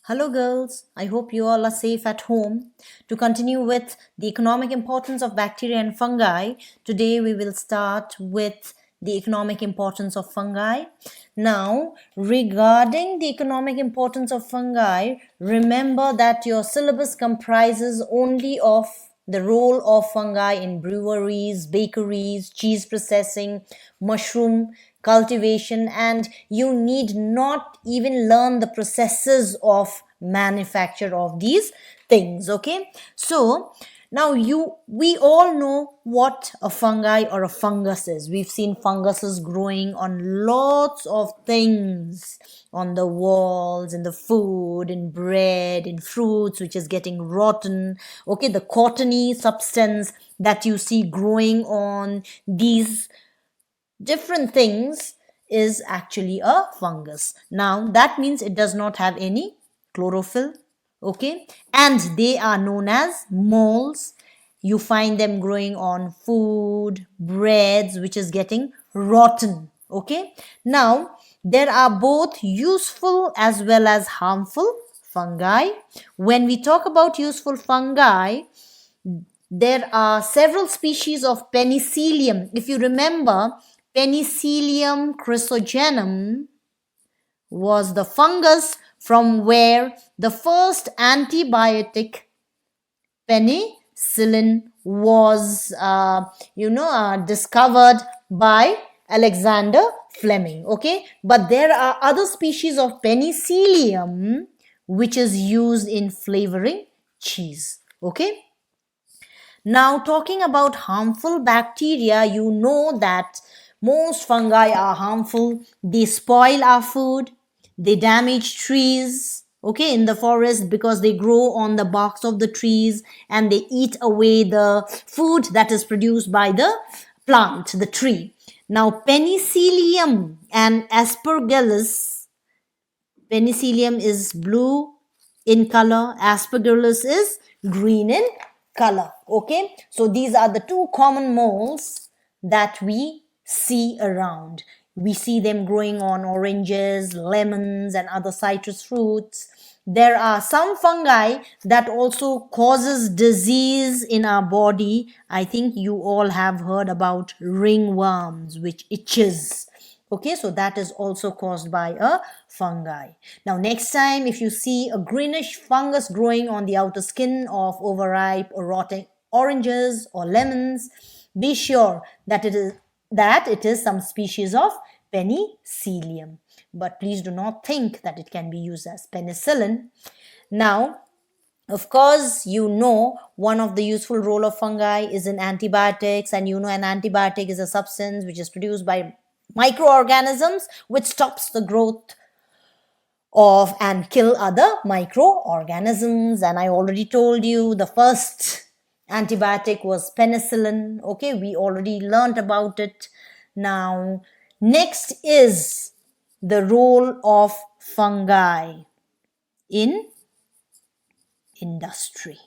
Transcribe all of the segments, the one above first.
Hello girls, I hope you all are safe at home. To continue with the economic importance of bacteria and fungi, today we will start with the economic importance of fungi. Now, regarding the economic importance of fungi, remember that your syllabus comprises only of the role of fungi in breweries, bakeries, cheese processing, mushroom cultivation, and you need not even learn the processes of manufacture of these things. Okay, so now we all know what a fungi or a fungus is. We've seen funguses growing on lots of things, on the walls, in the food, in bread, in fruits which is getting rotten. Okay, the cottony substance that you see growing on these different things is actually a fungus. Now that means it does not have any chlorophyll. Okay, and they are known as moles. You find them growing on food, breads which is getting rotten. Okay, now there are both useful as well as harmful fungi. When we talk about useful fungi, there are several species of Penicillium. If you remember, Penicillium chrysogenum was the fungus from where the first antibiotic penicillin was discovered by Alexander Fleming. Okay, but there are other species of Penicillium which is used in flavoring cheese. Okay, now, talking about harmful bacteria, you know that most fungi are harmful. They spoil our food, they damage trees, okay, in the forest because they grow on the barks of the trees and they eat away the food that is produced by the plant, the tree. Now, Penicillium and Aspergillus, Penicillium is blue in color, Aspergillus is green in color. Okay, so these are the two common moles that we see around. We see them growing on oranges, lemons, and other citrus fruits. There are some fungi that also causes disease in our body. I think you all have heard about ringworms, which itches. Okay, so that is also caused by a fungi. Now, next time, if you see a greenish fungus growing on the outer skin of overripe or rotting oranges or lemons, be sure that it is some species of Penicillium. But please do not think that it can be used as penicillin. Now, of course, you know one of the useful role of fungi is in antibiotics, and you know an antibiotic is a substance which is produced by microorganisms which stops the growth of and kill other microorganisms. And I already told you the first antibiotic was penicillin. Okay, we already learned about it. Now, next is the role of fungi in industry.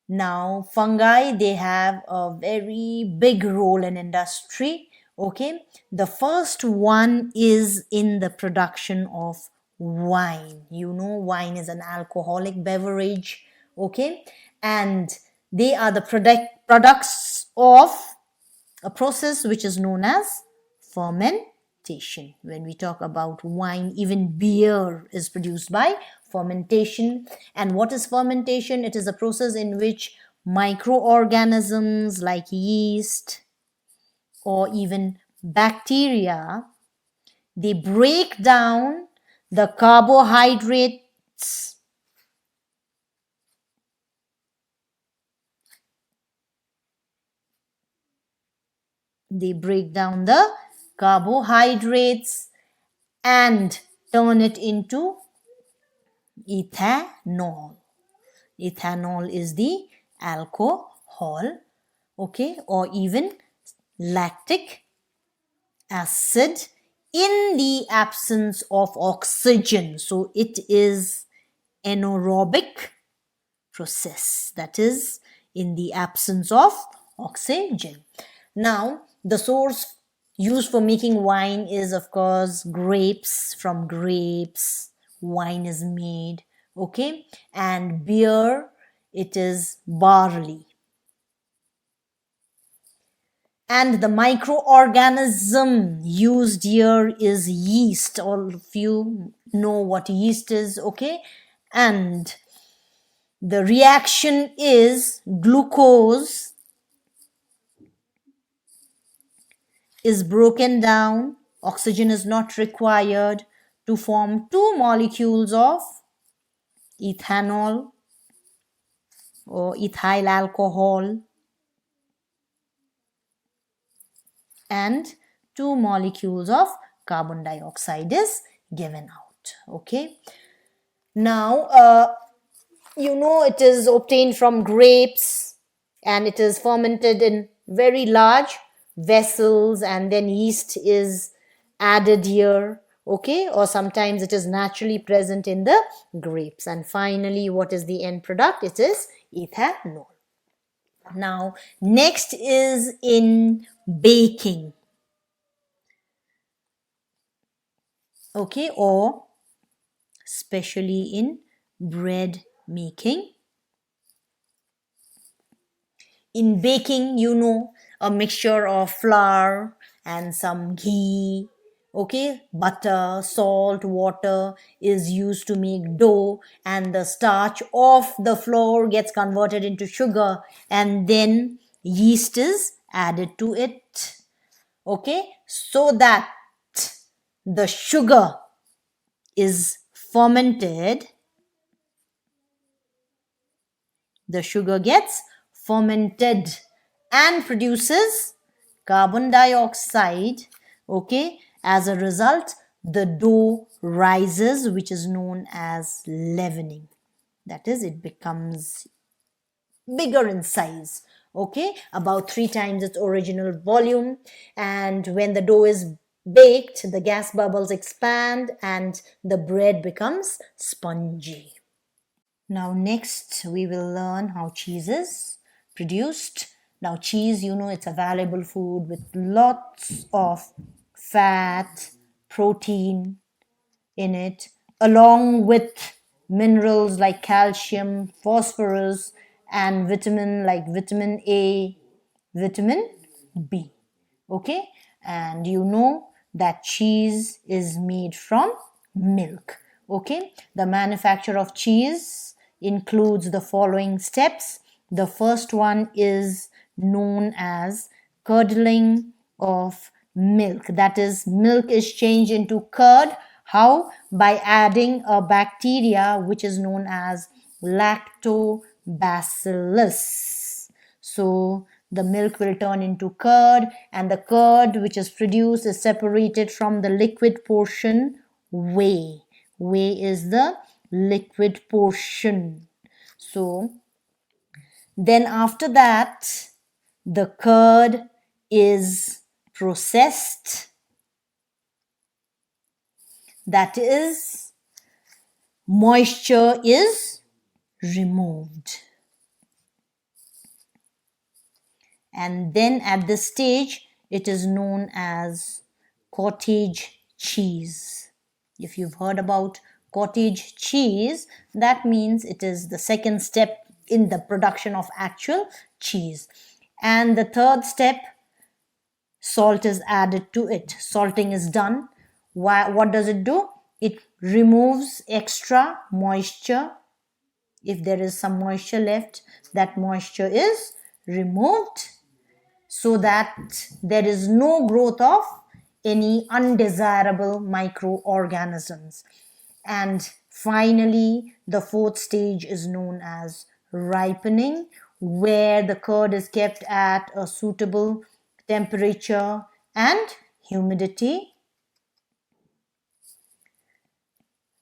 Now, fungi, they have a very big role in industry. Okay, the first one is in the production of wine. You know, wine is an alcoholic beverage. Okay, and they are the products of a process which is known as fermentation. When we talk about wine, even beer is produced by fermentation. And what is fermentation? It is a process in which microorganisms like yeast or even bacteria, they break down the carbohydrates and turn it into ethanol. Ethanol is the alcohol, okay, or even lactic acid in the absence of oxygen. So it is anaerobic process, that is in the absence of oxygen. Now, the source used for making wine is, of course, grapes. From grapes wine is made, okay? And beer, it is barley. And the microorganism used here is yeast. All of you know what yeast is, okay? And the reaction is glucose is broken down, oxygen is not required, to form two molecules of ethanol or ethyl alcohol and two molecules of carbon dioxide is given out. Okay. Now, you know, it is obtained from grapes and it is fermented in very large vessels, and then yeast is added here, okay? Or sometimes it is naturally present in the grapes. And finally, what is the end product? It is ethanol. Now, next is in baking, okay, or especially in bread making. In baking, you know, a mixture of flour and some ghee, okay, butter, salt, water is used to make dough, and the starch of the flour gets converted into sugar, and then yeast is added to it, okay, so that the sugar is fermented. The sugar gets fermented and produces carbon dioxide, okay? As a result, the dough rises, which is known as leavening. That is, it becomes bigger in size, okay? About 3 times its original volume. And when the dough is baked, the gas bubbles expand and the bread becomes spongy. Now next we will learn how cheese is produced. Now cheese, you know, it's a valuable food with lots of fat, protein in it, along with minerals like calcium, phosphorus, and vitamin like vitamin A, vitamin B. Okay, and you know that cheese is made from milk. Okay, the manufacture of cheese includes the following steps. The first one is known as curdling of milk. That is, milk is changed into curd. How? By adding a bacteria which is known as lactobacillus. So the milk will turn into curd, and the curd which is produced is separated from the liquid portion, whey. Whey is the liquid portion. So then after that, the curd is processed. That is, moisture is removed. And then at this stage, it is known as cottage cheese. If you've heard about cottage cheese, that means it is the second step in the production of actual cheese. And the third step, salt is added to it. Salting is done. What does it do? It removes extra moisture. If there is some moisture left, that moisture is removed so that there is no growth of any undesirable microorganisms. And finally, the fourth stage is known as ripening, where the curd is kept at a suitable temperature and humidity.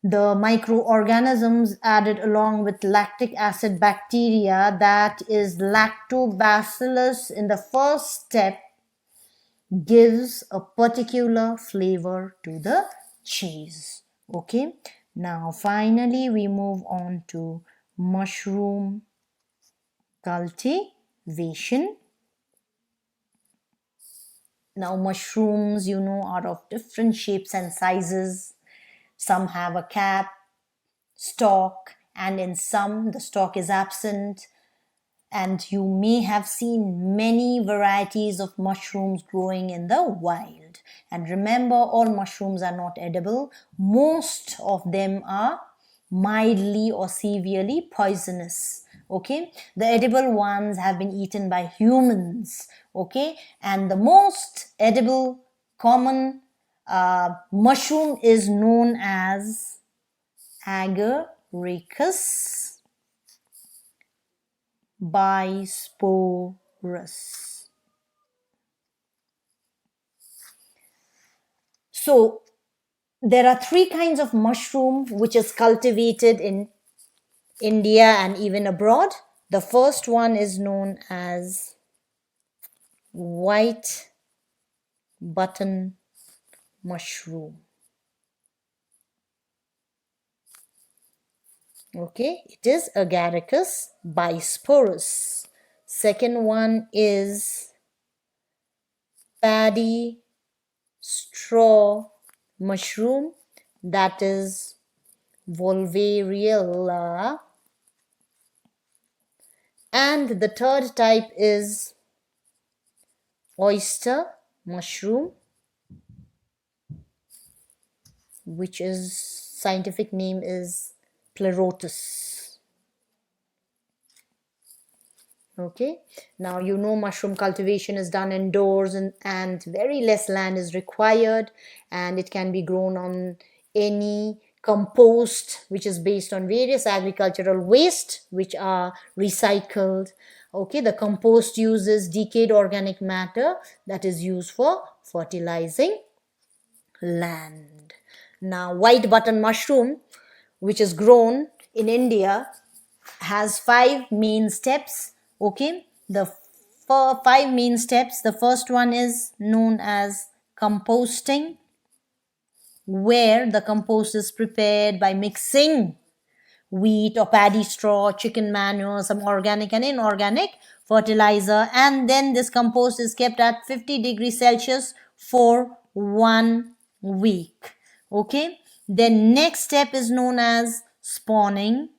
The microorganisms added along with lactic acid bacteria, that is lactobacillus, in the first step gives a particular flavor to the cheese. Okay, now finally we move on to mushroom cultivation. Now, mushrooms, are of different shapes and sizes. Some have a cap, stalk, and in some, the stalk is absent. And you may have seen many varieties of mushrooms growing in the wild. And remember, all mushrooms are not edible. Most of them are mildly or severely poisonous. Okay, the edible ones have been eaten by humans. Okay, and the most edible common mushroom is known as agaricus bisporus. So there are three kinds of mushroom which is cultivated in India and even abroad. The first one is known as white button mushroom. Okay, it is Agaricus bisporus. Second one is paddy straw mushroom, that is Volvariella. And the third type is oyster mushroom, which is scientific name is Pleurotus. Okay, now mushroom cultivation is done indoors and very less land is required, and it can be grown on any compost which is based on various agricultural waste which are recycled. Okay, the compost uses decayed organic matter that is used for fertilizing land. Now, white button mushroom, which is grown in India, has 5 main steps. Okay, the 5 main steps. The first one is known as composting, where the compost is prepared by mixing wheat or paddy straw, chicken manure, some organic and inorganic fertilizer, and then this compost is kept at 50 degrees Celsius for 1 week. Okay, then next step is known as spawning,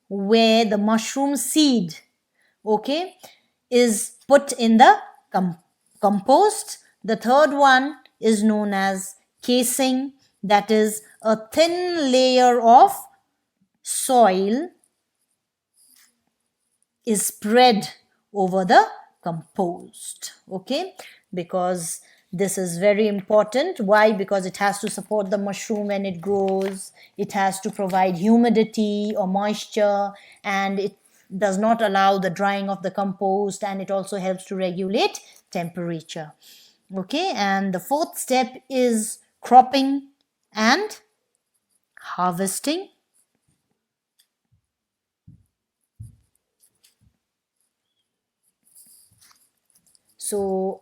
where the mushroom seed, okay, is put in the compost. The third one is known as casing, that is a thin layer of soil is spread over the compost. Okay, because this is very important. Why? Because it has to support the mushroom when it grows, it has to provide humidity or moisture, and it does not allow the drying of the compost, and it also helps to regulate temperature. Okay, and the fourth step is cropping and harvesting. So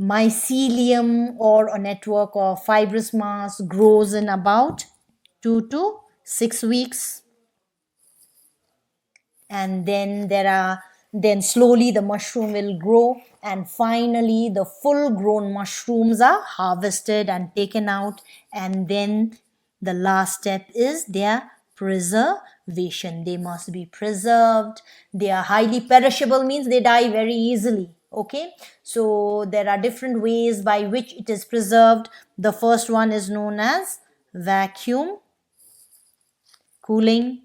mycelium, or a network of fibrous mass, grows in about 2 to 6 weeks, and then slowly the mushroom will grow, and finally the full grown mushrooms are harvested and taken out, and then the last step is their preservation. They must be preserved. They are highly perishable, means they die very easily. Okay, so there are different ways by which it is preserved. The first one is known as vacuum cooling.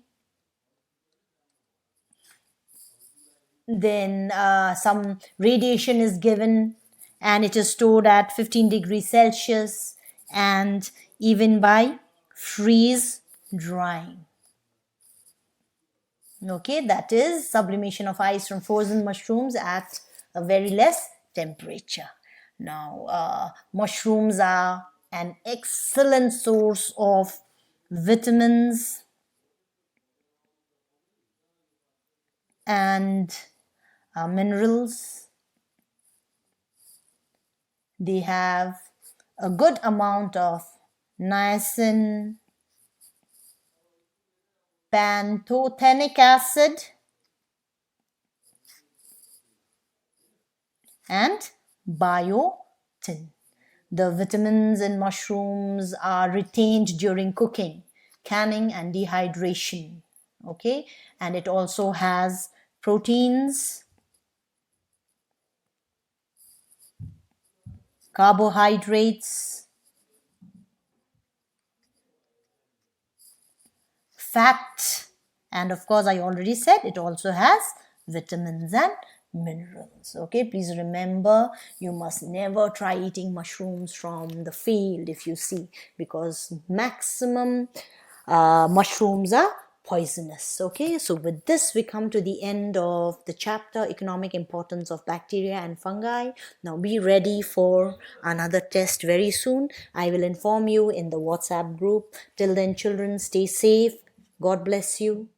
Then some radiation is given, and it is stored at 15 degrees Celsius, and even by freeze drying. Okay, that is sublimation of ice from frozen mushrooms at a very less temperature. Now, mushrooms are an excellent source of vitamins and minerals. They have a good amount of niacin, pantothenic acid, and biotin. The vitamins in mushrooms are retained during cooking, canning, and dehydration. Okay, and it also has proteins, carbohydrates, fat, and of course, I already said it also has vitamins and minerals. Okay, please remember, you must never try eating mushrooms from the field if you see, because maximum mushrooms are poisonous. Okay, so with this we come to the end of the chapter, economic importance of bacteria and fungi. Now be ready for another test very soon. I will inform you in the WhatsApp group. Till then, children, stay safe. God bless you.